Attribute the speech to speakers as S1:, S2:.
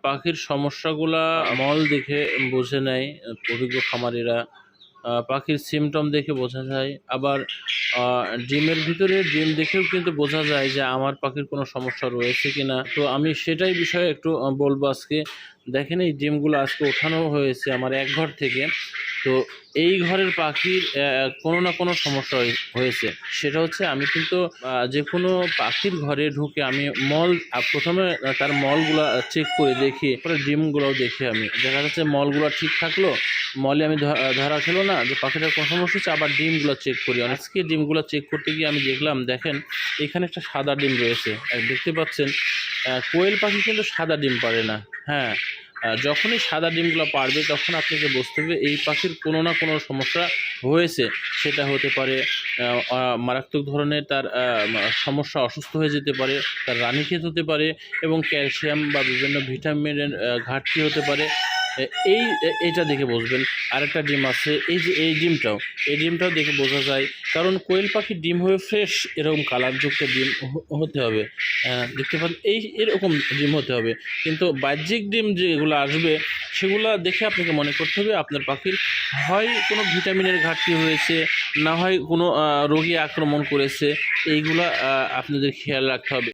S1: পাখির সমস্যাগুলা মল দেখে বুঝে নেয় অভিজ্ঞ খামারিরা। পাখির সিমটম দেখে বোঝা যায়। আবার ডিমের ভিতরে ডিম দেখেও কিন্তু বোঝা যায় যে আমার পাখির কোনো সমস্যা রয়েছে কিনা। তো আমি সেটাই বিষয়ে একটু বলবো আজকে। দেখেন এই ডিমগুলো আজকে ওঠানো হয়েছে আমার এক ঘর থেকে। তো এই ঘরের পাখির কোনো না কোনো সমস্যা হয়েছে। সেটা হচ্ছে আমি কিন্তু যে কোনো পাখির ঘরে ঢুকে আমি প্রথমে তার মলগুলা চেক করে দেখি, পরে ডিমগুলোও দেখি। আমি দেখা যাচ্ছে মলগুলো ঠিক থাকলো, মলে আমি ধরা খেলো না যে পাখিটার কোনো সমস্যা হচ্ছে। আবার ডিমগুলো চেক করি। আজকে ডিমগুলো চেক করতে গিয়ে আমি দেখলাম, দেখেন এখানে একটা সাদা ডিম রয়েছে। দেখতে পাচ্ছেন কোয়েল পাখি কিন্তু সাদা ডিম পারে না। হ্যাঁ, যখনই সাদা ডিমগুলো পারবে তখন আপনাকে বুঝতে হবে এই পাখির কোনো না কোনো সমস্যা হয়েছে। সেটা হতে পারে মারাত্মক ধরনের তার সমস্যা, অসুস্থ হয়ে যেতে পারে, তার রানীক্ষেত হতে পারে এবং ক্যালসিয়াম বা বিভিন্ন ভিটামিনের ঘাটতি হতে পারে। এইটা দেখে বুঝবেন। আরেকটা ডিম আছে, এই যে এই ডিমটাও দেখে বোঝা যায়। কারণ কোয়েল পাখির ডিম হয়ে ফ্রেশ এরকম কালারযুক্ত ডিম হতে হবে। দেখতে পান এরকম ডিম হতে হবে। কিন্তু বাহ্যিক ডিম যেগুলো আসবে সেগুলো দেখে আপনাকে মনে করতে হবে আপনার পাখির হয় কোনো ভিটামিনের ঘাটতি হয়েছে, না হয় কোনো রোগী আক্রমণ করেছে। এইগুলা আপনাদের খেয়াল রাখতে হবে।